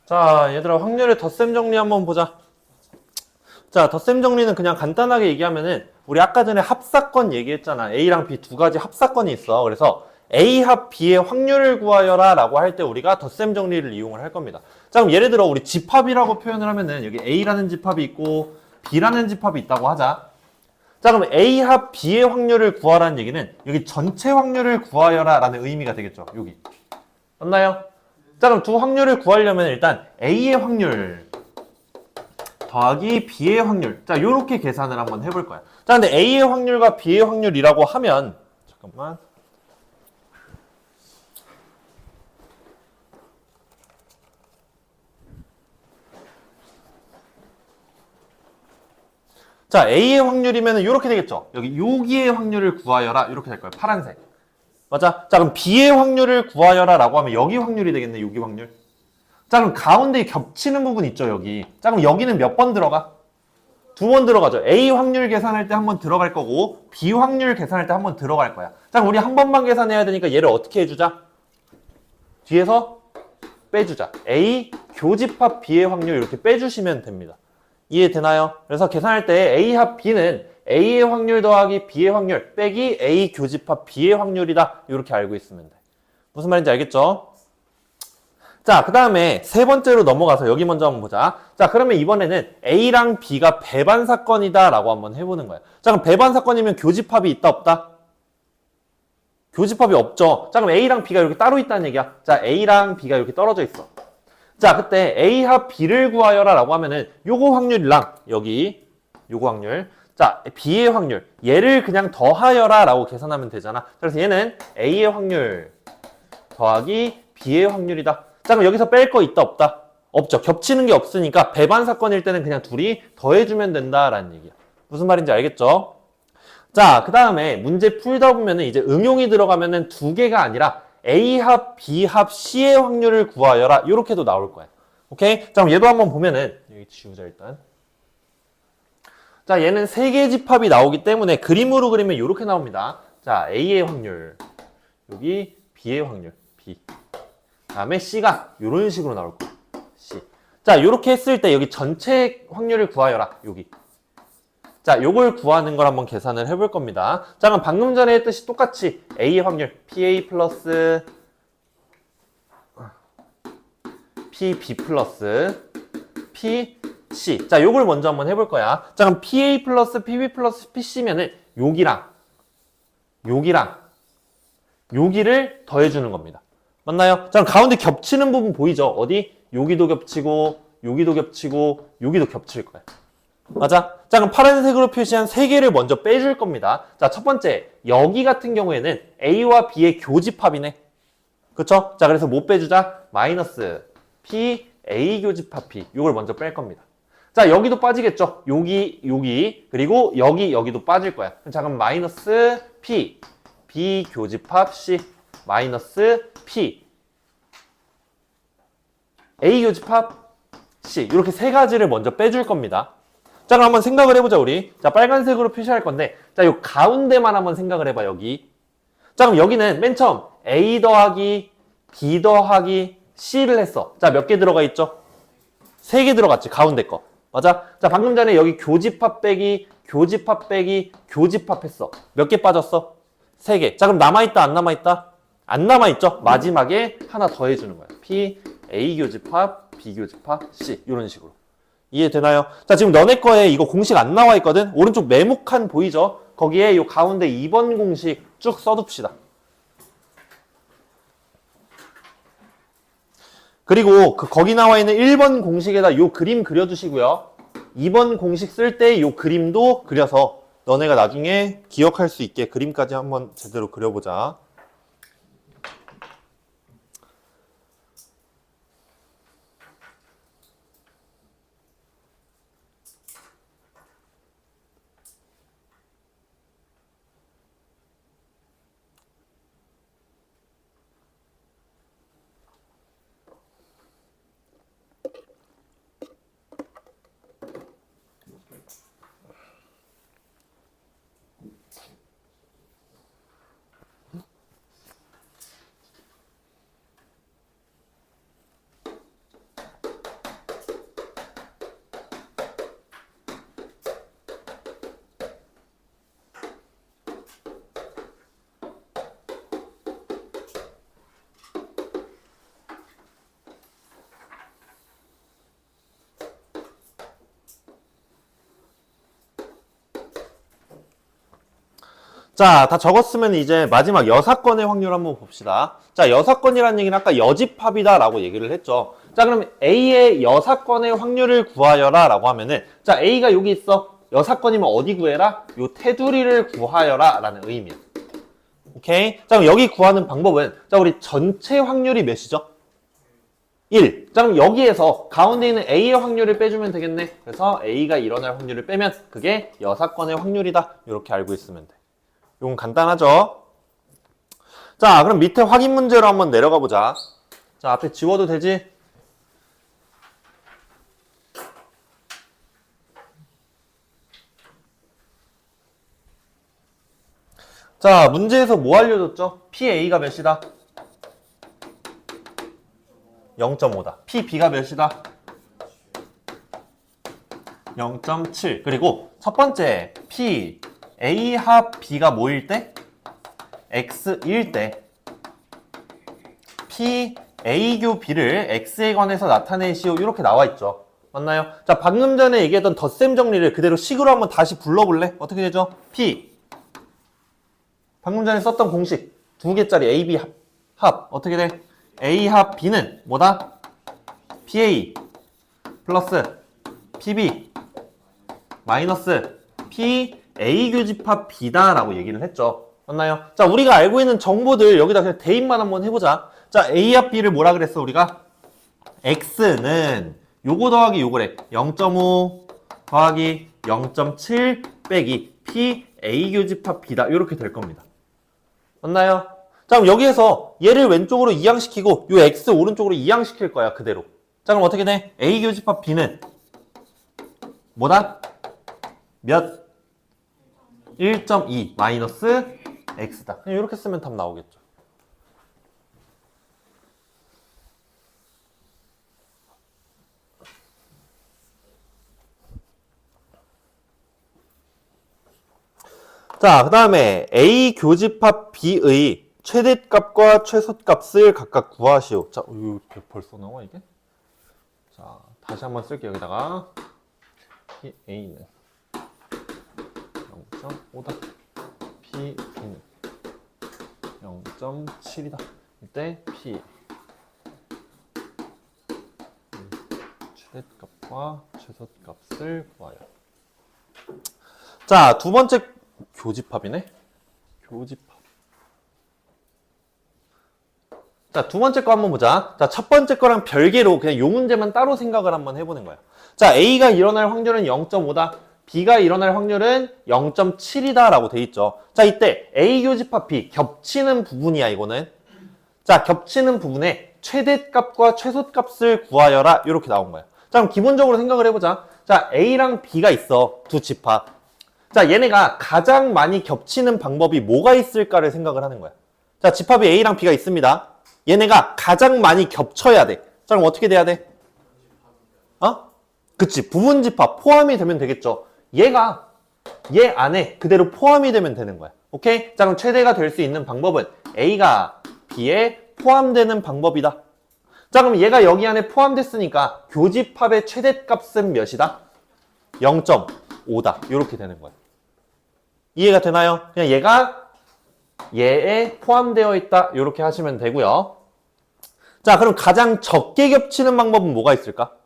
자, 얘들아, 확률의 덧셈 정리 한번 보자. 자, 덧셈 정리는 그냥 간단하게 얘기하면은, 우리 아까 전에 합사건 얘기했잖아. A랑 B 두 가지 합사건이 있어. 그래서 A 합 B의 확률을 구하여라 라고 할 때 우리가 덧셈 정리를 이용을 할 겁니다. 자, 그럼 예를 들어 우리 집합이라고 표현을 하면은 여기 A라는 집합이 있고 B라는 집합이 있다고 하자. 자, 그럼 A 합 B의 확률을 구하라는 얘기는 여기 전체 확률을 구하여라 라는 의미가 되겠죠. 여기. 맞나요? 자, 그럼 두 확률을 구하려면 일단 A의 확률 더하기 B의 확률. 자, 요렇게 계산을 한번 해볼 거야. 자, 근데 A의 확률과 B의 확률이라고 하면, 잠깐만. 자, A의 확률이면 이렇게 되겠죠. 여기 여기의 확률을 구하여라. 이렇게 될 거예요. 파란색. 맞아? 자, 그럼 B의 확률을 구하여라 라고 하면 여기 확률이 되겠네. 여기 확률. 자, 그럼 가운데 겹치는 부분 있죠. 여기. 자, 그럼 여기는 몇 번 들어가? 두 번 들어가죠. A 확률 계산할 때 한 번 들어갈 거고 B 확률 계산할 때 한 번 들어갈 거야. 자, 그럼 우리 한 번만 계산해야 되니까 얘를 어떻게 해주자? 뒤에서 빼주자. A 교집합 B의 확률 이렇게 빼주시면 됩니다. 이해되나요? 그래서 계산할 때 A 합 B는 A의 확률 더하기 B의 확률 빼기 A 교집합 B의 확률이다. 이렇게 알고 있으면 돼. 무슨 말인지 알겠죠? 자, 그 다음에 세 번째로 넘어가서 여기 먼저 한번 보자. 자, 그러면 이번에는 A랑 B가 배반 사건이다 라고 한번 해보는 거야. 자, 그럼 배반 사건이면 교집합이 있다 없다? 교집합이 없죠. 자, 그럼 A랑 B가 이렇게 따로 있다는 얘기야. 자, A랑 B가 이렇게 떨어져 있어. 자, 그때 A 합 B를 구하여라 라고 하면은 요거 확률이랑 여기 요거 확률, 자, B의 확률 얘를 그냥 더하여라 라고 계산하면 되잖아. 그래서 얘는 A의 확률 더하기 B의 확률이다. 자, 그럼 여기서 뺄 거 있다 없다? 없죠. 겹치는 게 없으니까 배반 사건일 때는 그냥 둘이 더해주면 된다라는 얘기야. 무슨 말인지 알겠죠? 자, 그 다음에 문제 풀다 보면은 이제 응용이 들어가면은 두 개가 아니라 A 합, B 합, C의 확률을 구하여라. 이렇게도 나올 거야. 오케이? 자, 그럼 얘도 한번 보면은 여기 지우자 일단. 자, 얘는 세 개의 집합이 나오기 때문에 그림으로 그리면 이렇게 나옵니다. 자, A의 확률, 여기 B의 확률, B. 다음에 C가 이런 식으로 나올 거야. C. 자, 이렇게 했을 때 여기 전체 확률을 구하여라. 여기. 자, 요걸 구하는 걸 한번 계산을 해볼 겁니다. 자, 그럼 방금 전에 했듯이 똑같이 A의 확률 PA 플러스 PB 플러스 PC. 자, 요걸 먼저 한번 해볼 거야. 자, 그럼 PA 플러스 PB 플러스 PC면은 여기랑 여기를 더해주는 겁니다. 맞나요? 자, 그럼 가운데 겹치는 부분 보이죠? 어디? 여기도 겹치고 여기도 겹치고 여기도 겹칠 거야. 맞아? 자, 그럼 파란색으로 표시한 세 개를 먼저 빼줄 겁니다. 자, 첫 번째, 여기 같은 경우에는 A와 B의 교집합이네. 그쵸? 자, 그래서 뭐 빼주자? 마이너스 P, A 교집합 P. 이걸 먼저 뺄 겁니다. 자, 여기도 빠지겠죠? 여기, 그리고 여기도 빠질 거야. 자, 그럼 마이너스 P, B 교집합 C, 마이너스 P, A 교집합 C. 이렇게 세 가지를 먼저 빼줄 겁니다. 자, 그럼 한번 생각을 해보자, 우리. 자, 빨간색으로 표시할 건데, 자, 요 가운데만 한번 생각을 해봐, 여기. 자, 그럼 여기는 맨 처음 A 더하기 B 더하기 C를 했어. 자, 몇 개 들어가 있죠? 3개 들어갔지, 가운데 거. 맞아? 자, 방금 전에 여기 교집합 빼기, 교집합 빼기, 교집합 했어. 몇 개 빠졌어? 3개. 자, 그럼 남아있다, 안 남아있다? 안 남아있죠? 마지막에 하나 더 해주는 거야. P, A 교집합, B 교집합, C. 이런 식으로. 이해되나요? 자, 지금 너네 거에 이거 공식 안 나와 있거든? 오른쪽 메모칸 보이죠? 거기에 요 가운데 2번 공식 쭉 써둡시다. 그리고 거기 나와 있는 1번 공식에다 요 그림 그려주시고요. 2번 공식 쓸 때 요 그림도 그려서 너네가 나중에 기억할 수 있게 그림까지 한번 제대로 그려보자. 자, 다 적었으면 이제 마지막 여사건의 확률 한번 봅시다. 자, 여사건이라는 얘기는 아까 여집합이다 라고 얘기를 했죠. 자, 그럼 A의 여사건의 확률을 구하여라 라고 하면은, 자, A가 여기 있어. 여사건이면 어디 구해라? 요 테두리를 구하여라 라는 의미야. 오케이? 자, 그럼 여기 구하는 방법은, 자, 우리 전체 확률이 몇이죠? 1. 자, 그럼 여기에서 가운데 있는 A의 확률을 빼주면 되겠네. 그래서 A가 일어날 확률을 빼면 그게 여사건의 확률이다. 이렇게 알고 있으면 돼. 이건 간단하죠? 자, 그럼 밑에 확인 문제로 한번 내려가 보자. 자, 앞에 지워도 되지? 자, 문제에서 뭐 알려줬죠? PA가 몇이다? 0.5다. PB가 몇이다? 0.7. 그리고 첫 번째 P, A 합 B가 뭐일 때? X일 때 P, A 교 B를 X에 관해서 나타내시오. 이렇게 나와 있죠. 맞나요? 자, 방금 전에 얘기했던 덧셈 정리를 그대로 식으로 한번 다시 불러볼래? 어떻게 되죠? P, 방금 전에 썼던 공식 2개짜리 A, B 합 어떻게 돼? A 합 B는 뭐다? PA 플러스 PB 마이너스 PA 교집합 B다 라고 얘기를 했죠. 맞나요? 자, 우리가 알고 있는 정보들 여기다 그냥 대입만 한번 해보자. 자, A 합 B를 뭐라 그랬어 우리가? X는 요거 더하기 요거래. 0.5 더하기 0.7 빼기 PA 교집합 B다. 이렇게 될 겁니다. 맞나요? 자, 그럼 여기에서 얘를 왼쪽으로 이항시키고 요 X 오른쪽으로 이항시킬 거야 그대로. 자, 그럼 어떻게 돼? A 교집합 B는 뭐다? 몇? 1.2 마이너스 X다. 그냥 이렇게 쓰면 답 나오겠죠. 자, 그 다음에 A 교집합 B의 최대값과 최소값을 각각 구하시오. 자, 이렇게 벌써 나와 이게? 자, 다시 한번 쓸게요. 여기다가 A는 0.5다. B는 0.7이다. 이때 P 최대값과 최소값을 구하여. 자, 두 번째 교집합이네. 교집합. 자, 두 번째 거 한번 보자. 자, 첫 번째 거랑 별개로 그냥 요 문제만 따로 생각을 한번 해보는 거야. 자, A가 일어날 확률은 0.5다. B가 일어날 확률은 0.7이다 라고 돼 있죠. 자, 이때 A 교집합 B 겹치는 부분이야 이거는. 자, 겹치는 부분에 최대값과 최소값을 구하여라 이렇게 나온 거야. 자, 그럼 기본적으로 생각을 해보자. 자, A랑 B가 있어. 두 집합. 자, 얘네가 가장 많이 겹치는 방법이 뭐가 있을까를 생각을 하는 거야. 자, 집합이 A랑 B가 있습니다. 얘네가 가장 많이 겹쳐야 돼. 자, 그럼 어떻게 돼야 돼? 그치. 부분 집합 포함이 되면 되겠죠. 얘가 얘 안에 그대로 포함이 되면 되는 거야. 오케이? 자, 그럼 최대가 될 수 있는 방법은 A가 B에 포함되는 방법이다. 자, 그럼 얘가 여기 안에 포함됐으니까 교집합의 최대값은 몇이다? 0.5다. 이렇게 되는 거야. 이해가 되나요? 그냥 얘가 얘에 포함되어 있다. 이렇게 하시면 되고요. 자, 그럼 가장 적게 겹치는 방법은 뭐가 있을까?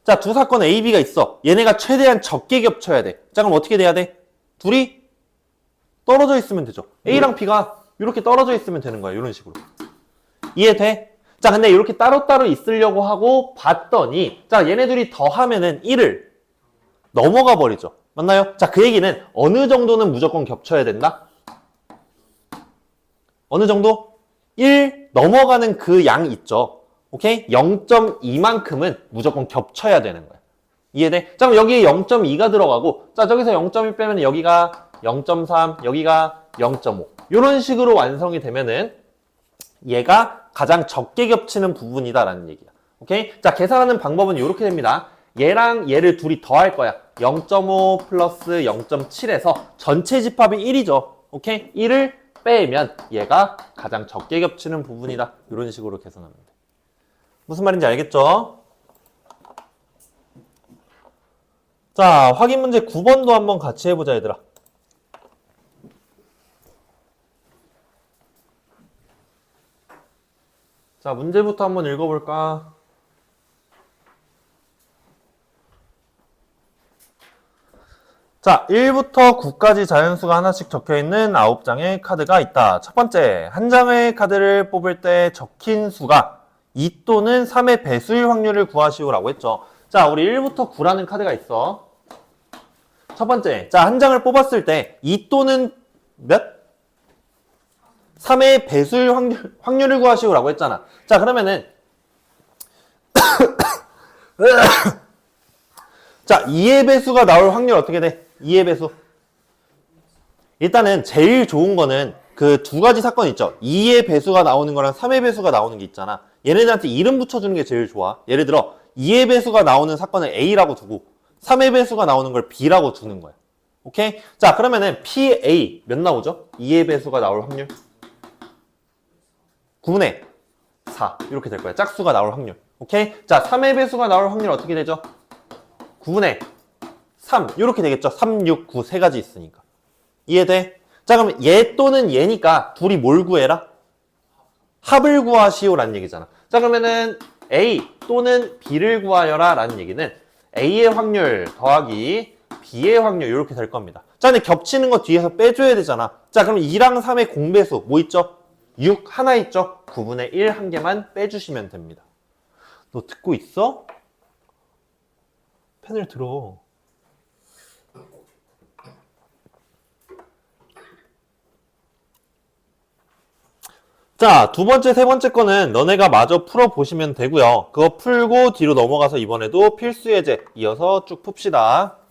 자, 두 사건 A, B가 있어. 얘네가 최대한 적게 겹쳐야 돼. 자, 그럼 어떻게 돼야 돼? 둘이 떨어져 있으면 되죠. A랑 B가 이렇게 떨어져 있으면 되는 거야. 이런 식으로. 이해돼? 자, 근데 이렇게 따로따로 있으려고 하고 봤더니, 자, 얘네들이 더하면은 1을 넘어가 버리죠. 맞나요? 자, 그 얘기는 어느 정도는 무조건 겹쳐야 된다? 어느 정도? 1 넘어가는 그 양 있죠. 오케이? 0.2만큼은 무조건 겹쳐야 되는 거야. 이해돼? 자, 그럼 여기에 0.2가 들어가고, 자, 저기서 0.1 빼면 여기가 0.3, 여기가 0.5. 이런 식으로 완성이 되면은 얘가 가장 적게 겹치는 부분이다라는 얘기야. 오케이? 자, 계산하는 방법은 이렇게 됩니다. 얘랑 얘를 둘이 더할 거야. 0.5 플러스 0.7에서 전체 집합이 1이죠. 오케이? 1을 빼면 얘가 가장 적게 겹치는 부분이다. 이런 식으로 계산하면 돼. 무슨 말인지 알겠죠? 자, 확인 문제 9번도 한번 같이 해보자, 얘들아. 자, 문제부터 한번 읽어볼까? 자, 1부터 9까지 자연수가 하나씩 적혀있는 9장의 카드가 있다. 첫 번째, 한 장의 카드를 뽑을 때 적힌 수가 2 또는 3의 배수일 확률을 구하시오라고 했죠. 자, 우리 1부터 9라는 카드가 있어. 첫 번째, 자, 한 장을 뽑았을 때 2 또는 몇? 3의 배수일 확률을 구하시오라고 했잖아. 자, 그러면은 자, 2의 배수가 나올 확률 어떻게 돼? 2의 배수. 일단은 제일 좋은 거는 그 두 가지 사건 있죠. 2의 배수가 나오는 거랑 3의 배수가 나오는 게 있잖아. 얘네들한테 이름 붙여주는 게 제일 좋아. 예를 들어 2의 배수가 나오는 사건을 A라고 두고 3의 배수가 나오는 걸 B라고 두는 거야. 오케이? 자, 그러면은 PA 몇 나오죠? 2의 배수가 나올 확률 9분의 4 이렇게 될 거야. 짝수가 나올 확률. 오케이? 자, 3의 배수가 나올 확률 어떻게 되죠? 9분의 3 이렇게 되겠죠. 3, 6, 9 세 가지 있으니까. 이해돼? 자, 그럼 얘 또는 얘니까 둘이 뭘 구해라? 합을 구하시오 라는 얘기잖아. 자, 그러면은 A 또는 B를 구하여라 라는 얘기는 A의 확률 더하기 B의 확률 이렇게 될 겁니다. 자, 근데 겹치는 거 뒤에서 빼줘야 되잖아. 자, 그럼 2랑 3의 공배수 뭐 있죠? 6 하나 있죠? 9분의 1 한 개만 빼주시면 됩니다. 너 듣고 있어? 펜을 들어. 자, 두 번째, 세 번째 거는 너네가 마저 풀어보시면 되고요. 그거 풀고 뒤로 넘어가서 이번에도 필수 예제 이어서 쭉 풉시다.